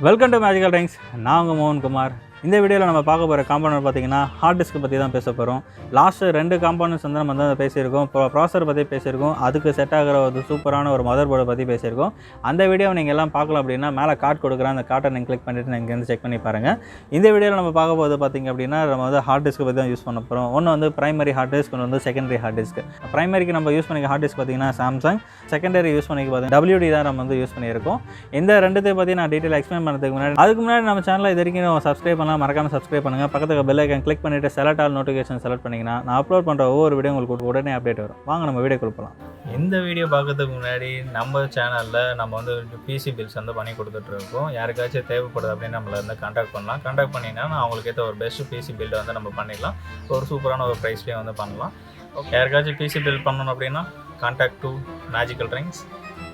Welcome to magical drinks. நான் உங்கள் மோகன் குமார். இந்த வீடியோவில் நம்ம பார்க்க போகிற காம்பனண்ட் பார்த்தீங்கன்னா ஹார்ட் டிஸ்க் பற்றி தான் பேச போகிறோம். லாஸ்ட்டு 2 காம்பனண்ட்ஸ் வந்து நம்ம வந்து பேசியிருக்கோம். இப்போ ப்ராசர் பற்றி பேசியிருக்கோம். அதுக்கு செட் ஆகிற ஒரு சூப்பரான ஒரு மதர் போர்டை பற்றி பேசியிருக்கோம். அந்த வீடியோ நீங்கள் எல்லாம் பார்க்கலாம் அப்படின்னா மேலே கார்ட் கொடுக்குறேன். அந்த கார்ட்டை நீங்கள் கிளிக் பண்ணிவிட்டு நீங்கள் வந்து செக் பண்ணி பாருங்கள். இந்த வீடியோவில் நம்ம பார்க்க போகிறது பார்த்திங்க அப்படின்னா நம்ம வந்து ஹார்ட் டிஸ்க் பற்றி தான் யூஸ் பண்ண போகிறோம். ஒன்று வந்து பிரைமரி ஹார்ட் டிஸ்க், ஒன்று வந்து செகண்டரி ஹார்ட் டிஸ்க். பிரைமரிக்கு நம்ம யூஸ் பண்ணிக்க ஹார்ட் டிஸ்க் பார்த்திங்கன்னா சாம்சங், செகண்டரி யூஸ் பண்ணிக்க பார்த்தீங்கன்னா WD தான் நம்ம வந்து யூஸ் பண்ணியிருக்கோம். இந்த ரெண்டுத்தையும் பற்றி நான் டீட்டெயில் எக்ஸ்பிளைன் பண்ணுறதுக்கு முன்னாடி நம்ம சேனலில் இது வரைக்கும் சப்ஸ்கிரைப் பண்ணலாம், மறக்காமல் சப்ஸ்கிரைப் பண்ணுங்கள். பக்கத்துக்கு பெல் ஐக்கான் கிளிக் பண்ணிவிட்டு செலக்ட் ஆல் நோட்டிஃபிகேஷன் செலக்ட் பண்ணிங்கன்னா நான் அப்லோட் பண்ணுற ஒவ்வொரு வீடியோ உங்களுக்கு உடனே அப்டேட் வரும். வாங்க நம்ம வீடியோ கொடுக்கலாம். இந்த வீடியோ பார்க்கறதுக்கு முன்னாடி நம்ம சேனலில் நம்ம வந்து பிசி பில்ஸ் வந்து பண்ணி கொடுத்துட்ருக்கோம். யாருக்காச்சும் தேவைப்படுது அப்படின்னு நம்மளை வந்து கான்டாக்ட் பண்ணலாம். கான்டாக்ட் பண்ணிங்கன்னா நான் அவங்களுக்கு ஏற்ற ஒரு பெஸ்ட் பிசி பில்டை வந்து நம்ம பண்ணிடலாம். ஒரு சூப்பரான ஒரு ப்ரைஸ்லேயே வந்து பண்ணலாம். ஓகே, யாருக்காச்சும் பிசி பில்ட் பண்ணணும் அப்படின்னா contact to magical drinks,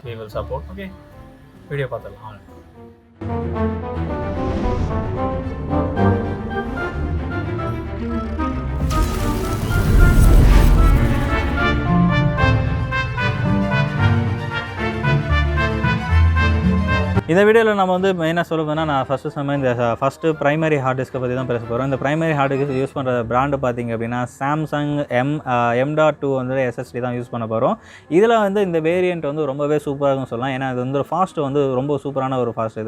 we will support. Okay, video பார்த்துடலாம். இந்த வீடியோவில் நம்ம வந்து மெயினாக சொல்ல போனால் நான் ஃபஸ்ட்டு பிரைமரி ஹார்ட் டிஸ்க்கை பற்றி தான் பேச போகிறோம். இந்த பிரைமரி ஹார்ட் டிஸ்க் யூஸ் பண்ணுற பிராண்டு பார்த்திங்க அப்படின்னா சாம்சங் M.2 வந்து SSD தான் யூஸ் பண்ண போகிறோம். இதில் வந்து இந்த வேரியண்ட் வந்து ரொம்பவே சூப்பராக சொல்லலாம். ஏன்னா இது வந்து ஃபாஸ்ட் வந்து ரொம்ப சூப்பரான ஒரு ஃபாஸ்ட்.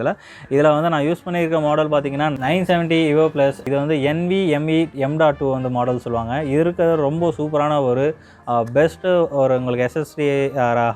இதில் வந்து நான் யூஸ் பண்ணியிருக்க மாடல் பார்த்திங்கன்னா 970 EVO Plus. இது வந்து NVME M.2 வந்து மாடல் சொல்லுவாங்க. இது இருக்கிறது ரொம்ப சூப்பரான ஒரு பெஸ்ட்டு ஒரு உங்களுக்கு SSD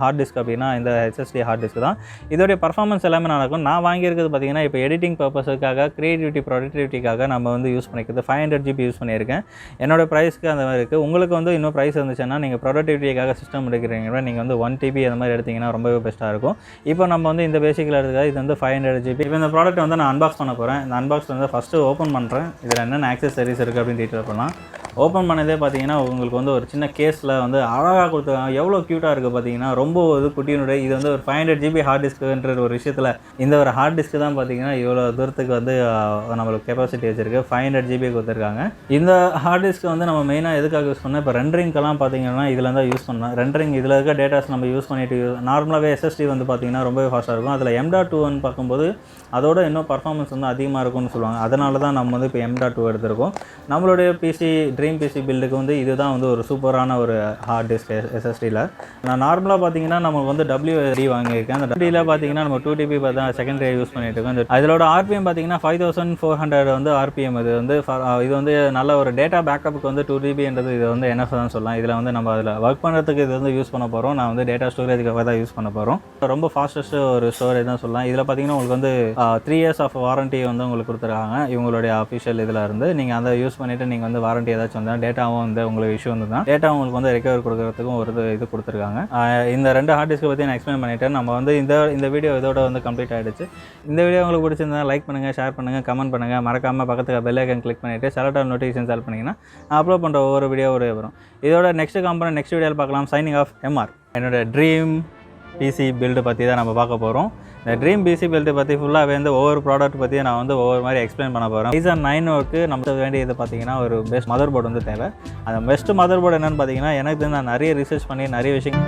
ஹார்ட் டிஸ்க் அப்படின்னா இந்த SSD ஹார்ட் டிஸ்க் தான். இதோடைய பர்ஃபார்மன்ஸ் எல்லாமே நடக்கும். நான் வாங்கியிருக்கிறது பார்த்திங்கன்னா இப்போ எடிட்டிங் பர்பஸுக்காக, க்ரியேட்டிவிட்டி, ப்ரொடக்டிவிட்டிக்காக நம்ம வந்து யூஸ் பண்ணிக்கிறது 500 GB யூஸ் பண்ணியிருக்கேன். என்னோடய ப்ரைஸ்க்கு அந்த மாதிரி இருக்குது. உங்களுக்கு வந்து இன்னும் ப்ரைஸ் இருந்துச்சுன்னா நீங்கள் ப்ரொடக்டிவிட்டிக்காக சிஸ்டம் எடுக்கிறீங்கன்னா நீங்கள் வந்து 1 TB அந்த மாதிரி எடுத்திங்கன்னா ரொம்பவே பெஸ்ட்டாக இருக்கும். இப்போ நம்ம வந்து இந்த பேசிக்கில் எடுத்துக்காது. இது வந்து 500 GB. இப்போ இந்த ப்ராடக்ட் வந்து நான் அன்பாக்ஸ் பண்ண போகிறேன். இந்த அன்பாக்ஸ் வந்து ஃபஸ்ட்டு ஓப்பன் பண்ணுறேன். இதில் என்னென்ன ஆக்சஸரிஸ் இருக்குது அப்படின்னு டீட்டெயில் பண்ணலாம். ஓப்பன் பண்ணதே பார்த்தீங்கன்னா உங்களுக்கு வந்து ஒரு சின்ன கேஸில் வந்து அழகாக கொடுத்துருக்காங்க. எவ்வளோ க்யூட்டாக இருக்குது பார்த்தீங்கன்னா, ரொம்ப ஒரு குட்டியினுடைய இது வந்து ஒரு 500 GB ஹார்ட் டிஸ்க்குன்ற ஒரு விஷயத்தில் இந்த ஒரு ஹார்ட் டிஸ்க்கு தான் பார்த்தீங்கன்னா இவ்வளோ தூரத்துக்கு வந்து நம்மளுக்கு கெப்பாசிட்டி வச்சுருக்கு. 500 GB கொடுத்துருக்காங்க. இந்த ஹார்ட் டிஸ்க்கு வந்து நம்ம மெயினாக எதுக்காக யூஸ் பண்ணோம், இப்போ ரெண்டரிங்கெல்லாம் பார்த்தீங்கன்னா இதில் தான் யூஸ் பண்ணோம். ரெண்டரிங் இதில் இருக்க டேட்டாஸ் நம்ம யூஸ் பண்ணிட்டு நார்மலாகவே SSD வந்து பார்த்தீங்கன்னா ரொம்பவே ஃபாஸ்ட்டாக இருக்கும். அதில் M.2 பார்க்கும்போது அதோட இன்னும் பர்ஃபார்மன்ஸ் வந்து அதிகமாக இருக்கும்னு சொல்லுவாங்க. அதனால தான் நம்ம வந்து இப்போ M.2 எடுத்திருக்கோம். நம்மளுடைய ட்ரீம் பிசி பில்டுக்கு வந்து இதுதான் வந்து ஒரு சூப்பரான ஒரு ஹார்ட் டிஸ்க் SSDயில். நான் நார்மலாக பார்த்தீங்கன்னா நமக்கு வந்து WD வாங்கியிருக்கேன். அந்த WDயில் பார்த்தீங்கன்னா நம்ம 2 TB பார்த்தா செகண்டரி யூஸ் பண்ணிட்டு இருக்கோம். அதோட RPM பார்த்தீங்கன்னா 5400 வந்து RPM. இது வந்து நல்ல ஒரு டேட்டா பேக்கப்புக்கு வந்து 2 TBன்றது இது வந்து என்ன தான் சொல்லலாம். இதில் வந்து நம்ம அதில் ஒர்க் பண்ணுறதுக்கு இது வந்து யூஸ் பண்ண போகிறோம். நான் வந்து டேட்டா ஸ்டோரேஜுக்காக தான் யூஸ் பண்ண போகிறோம். ரொம்ப ஃபாஸ்டஸ்ட் ஒரு ஸ்டோரேஜ் தான் சொல்லலாம். இதில் பார்த்தீங்கன்னா உங்களுக்கு வந்து 3 years ஆஃப் வாரண்ட்டி வந்து உங்களுக்கு கொடுத்துருக்காங்க. இவங்களுடைய அஃபிஷியல் இதில் இருந்து நீங்கள் அதை யூஸ் பண்ணிவிட்டு நீங்கள் வந்து வாரண்ட்டி ஏதாச்சும் வந்தால் டேட்டாவும் வந்து உங்களுக்கு இஷ்யூ வந்து தான் டேட்டா உங்களுக்கு வந்து ரெக்கவர் கொடுக்குறதுக்கும் ஒரு இது கொடுத்துருக்காங்க. இந்த 2 ஹார்ட் டிஸ்க்கை பற்றி நான் எக்ஸ்பிளைன் பண்ணிவிட்டேன். நம்ம வந்து இந்த வீடியோ இதோட வந்து கம்ப்ளீட் ஆகிடுச்சு. இந்த வீடியோ உங்களுக்கு பிடிச்சிருந்தா லைக் பண்ணுங்கள், ஷேர் பண்ணுங்கள், கமெண்ட் பண்ணுங்கள். மறக்காமல் பக்கத்துக்கு பெல் ஐக்கான் கிளிக் பண்ணிவிட்டு செலக்ட் ஆல் நோட்டிஃபிகேஷன் செலக்ட் பண்ணிங்கன்னா நான் அப்லோட் பண்ணுற ஒவ்வொரு வீடியோவோட வரும். இதோட நெக்ஸ்ட் வீடியோவில் பார்க்கலாம். Signing off MR. என்னோடய ட்ரீம் பிசி பில்டு பற்றி தான் நம்ம பார்க்க போகிறோம். இந்த ட்ரீம் பிசி பில்டு பற்றி ஃபுல்லாகவே வந்து ஒவ்வொரு ப்ராடக்ட் பற்றி நான் வந்து ஒவ்வொரு மாதிரி எக்ஸ்பிளைன் பண்ண போகிறேன். Ryzen 9 நமக்கு வேண்டியது பார்த்தீங்கன்னா ஒரு பெஸ்ட் மதர் போர்டு வந்து தேவை. அந்த பெஸ்ட் மதர் போர்டு என்னென்னு பார்த்தீங்கன்னா எனக்கு நான் நிறைய ரிசர்ச் பண்ணி நிறைய விஷயம்